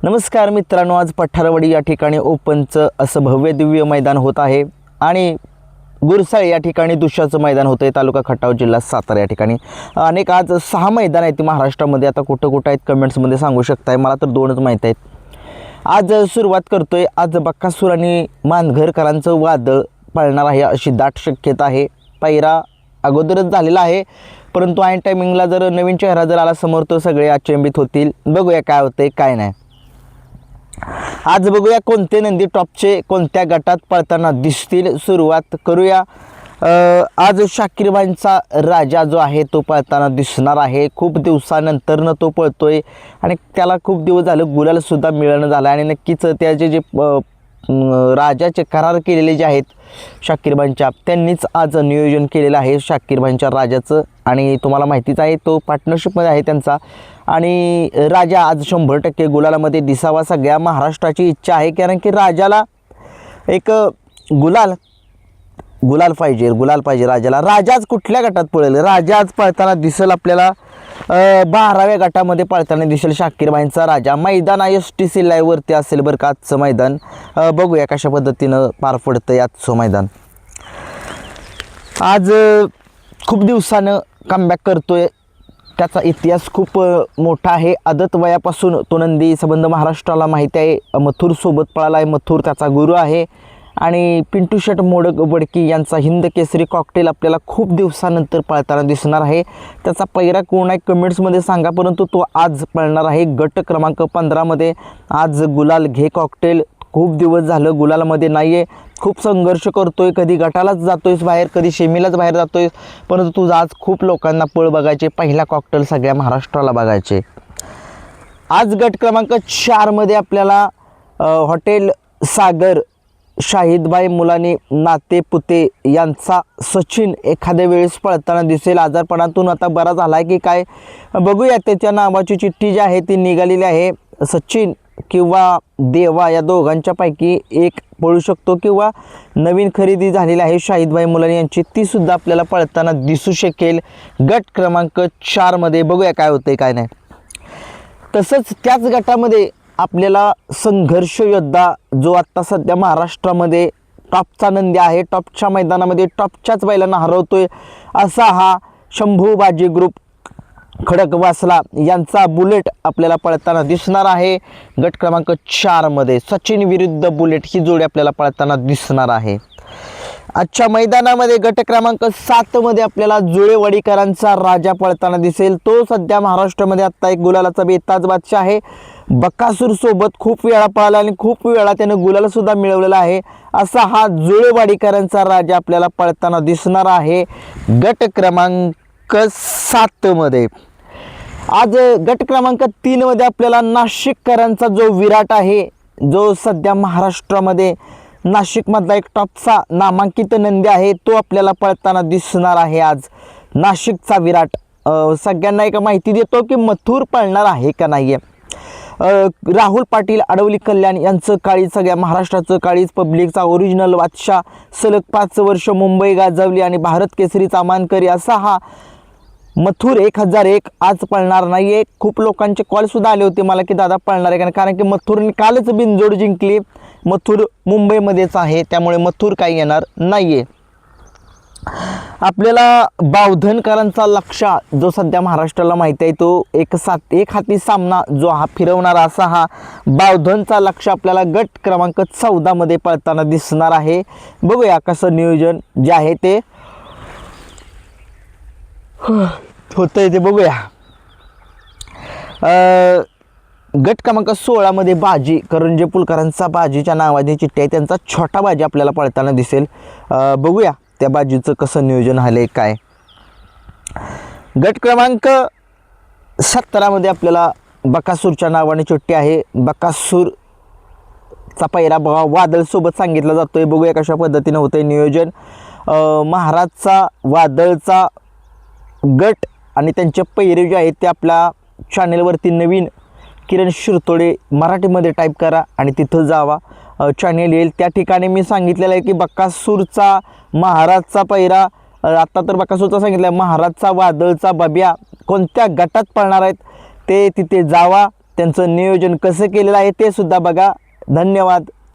नमस्कार मित्रांनो, आज पठारवाडी या ठिकाणी ओपनचं असं भव्य दिव्य मैदान होत आहे आणि गुरसाळे या ठिकाणी दुसऱ्याचं मैदान होतं आहे. तालुका खटाव, जिल्हा सातारा या ठिकाणी अनेक आज 6 मैदान आहेत महाराष्ट्रामध्ये. आता कुठं कुठं आहेत कमेंट्समध्ये सांगू शकताय. मला तर 2च माहीत आहेत. आज सुरुवात करतोय. आज बकासूर आणि मानघरकरांचं वादळ पळणार आहे अशी दाट शक्यता आहे. पायरा अगोदरच झालेला आहे, परंतु ऐन टायमिंगला जर नवीन चेहरा जर आला समोर तर सगळे अचंबित होतील. बघूया काय होतंय काय नाही. आज बघूया कोणते नंदी टॉपचे कोणत्या गटात पळताना दिसतील. सुरुवात करूया. आज शाकीरबाईंचा राजा जो आहे तो पळताना दिसणार आहे. खूप दिवसानंतरनं तो पळतोय आणि त्याला खूप दिवस झालं गुलालसुद्धा मिळणं झालं आणि नक्कीच त्याचे जे राजाचे करार केलेले जे आहेत शाकीरबाईंच्या, त्यांनीच आज नियोजन केलेलं आहे शाकीरबाईंच्या राजाचं. आणि तुम्हाला माहितीच आहे तो पार्टनरशिपमध्ये आहे त्यांचा. आणि राजा आज 100% गुलालामध्ये दिसावा सगळ्या महाराष्ट्राची इच्छा आहे, कारण की राजाला एक गुलाल पाहिजे राजाला. राजा आज कुठल्या गटात पळेल? राजा आज पळताना दिसेल आपल्याला 12व्या गटामध्ये पळताना दिसेल शाकीरबाईंचा राजा. मैदान STC लाईव्हवरती असेल बरं का आजचं मैदान. बघूया कशा पद्धतीनं पार पडतं आजचं मैदान. आज खूप दिवसानं कमबॅक करतोय. त्याचा इतिहास खूप मोठा आहे. आदत वयापासून तो नंदी संबंध महाराष्ट्राला माहिती आहे. मथुरसोबत पळाला आहे. मथुर त्याचा गुरु आहे. आणि पिंटू शेट बडकी यांचा हिंद केसरी कॉकटेल आपल्याला खूप दिवसानंतर पळताना दिसणार आहे. त्याचा पैरा कोण आहे कमेंट्समध्ये सांगा, परंतु तो आज पळणार आहे गट क्रमांक 15मध्ये. आज गुलाल घे कॉकटेल. खूप दिवस झालं गुलालमध्ये नाही आहे. खूप संघर्ष करतोय. कधी गटालाच जातोयस बाहेर, कधी शेमीलाच बाहेर जातोयस, परंतु तुझं आज खूप लोकांना पळ बघायचे. पहिला कॉकटेल सगळ्या महाराष्ट्राला बघायचे. आज गट क्रमांक 4मध्ये आपल्याला हॉटेल सागर शाहिदबाई मुलानी नाते पुते यांचा सचिन एखाद्या वेळेस पळताना दिसेल. आजारपणातून आता बरा झाला आहे की काय बघूया. त्याच्या नावाची चिठ्ठी जी आहे ती निघालेली आहे. सचिन किंवा देवा या दोघांच्यापैकी एक पळू शकतो, किंवा नवीन खरेदी झालेली आहे शाहिदबाई मुलानी यांची, तीसुद्धा आपल्याला पळताना दिसू शकेल गट क्रमांक 4मध्ये. बघूया काय होतंय काय नाही. तसंच त्याच गटामध्ये आपल्याला संघर्ष योद्धा जो आत्ता सध्या महाराष्ट्रामध्ये टॉपचा नंदी आहे, टॉपच्या मैदानामध्ये टॉपच्याच बैलांना हरवतोय असा हा शंभू बाजी ग्रुप खडकवासला यांचा बुलेट आपल्याला पळताना दिसणार आहे गट क्रमांक 4मध्ये. सचिन विरुद्ध बुलेट ही जोडी आपल्याला पळताना दिसणार आहे. आजच्या मैदानामध्ये गट क्रमांक 7मध्ये आपल्याला जुळेवाडीकरांचा राजा पळताना दिसेल. तो सध्या महाराष्ट्रामध्ये आत्ता एक गुलालाचा बेताज बादशाह आहे. बकासूर सोबत खूप वेळा पळाला आणि खूप वेळा त्यानं गुलालसुद्धा मिळवलेला आहे. असा हा जुळेवाडीकरांचा राजा आपल्याला पळताना दिसणार आहे गट क्रमांक 7मध्ये. आज गट क्रमांक 3मध्ये आपल्याला नाशिककरांचा जो विराट आहे, जो सध्या महाराष्ट्रामध्ये नाशिकमधला एक टॉपचा नामांकित नंदी आहे, तो आपल्याला पळताना दिसणार आहे आज नाशिकचा विराट. सगळ्यांना एक माहिती देतो की मथुर पळणार आहे का नाही आहे. राहुल पाटील अडवली कल्याण यांचं काळीज, सगळ्या महाराष्ट्राचं काळीज, पब्लिकचा ओरिजिनल बादशाह, सलग 5 वर्ष मुंबई गाजवली आणि भारत केसरीचा मानकरी असा हा मथुर 1001 आज पळणार नाही आहे. खूप लोकांचे कॉलसुद्धा आले होते मला की दादा पळणार आहे, कारण की मथुरने कालच बिनजोड जिंकली. मथुर मुंबईमध्येच आहे, त्यामुळे मथुर काही येणार नाही आहे. आपल्याला बावधनकरांचा लक्षा जो सध्या महाराष्ट्राला माहिती आहे, तो एक हाती सामना जो हा फिरवणारा असा हा बावधनचा लक्ष आपल्याला गट क्रमांक 14मध्ये पळताना दिसणार आहे. बघूया कसं नियोजन जे आहे ते होतंय ते बघूया. गट क्रमांक 16मध्ये बाजी करंजे पुलकरांचा बाजीच्या नावाची चिठ्ठी आहे. त्यांचा छोटा बाजी आपल्याला पळताना दिसेल. बघूया त्या बाजीचं कसं नियोजन झालंय काय. गट क्रमांक 17मध्ये आपल्याला बकासूरच्या नावाने चिठ्ठी आहे. बकासूरचा पहिला वादळसोबत सांगितला जातोय. बघूया कशा पद्धतीनं होतंय नियोजन. महाराजचा वादळचा गट आणि त्यांचे पैरे जे आहेत ते आपल्या चॅनेलवरती नवीन किरण शिरतोडे मराठीमध्ये टाईप करा आणि तिथं जावा. चॅनेल येईल. त्या ठिकाणी मी सांगितलेलं आहे की बकासूरचा महाराजचा पैरा, आत्ता तर बकासूरचा सांगितलं आहे, महाराजचा वादळचा बब्या कोणत्या गटात पळणार आहेत ते तिथे जावा त्यांचं नियोजन कसं केलेलं आहे ते सुद्धा बघा. धन्यवाद.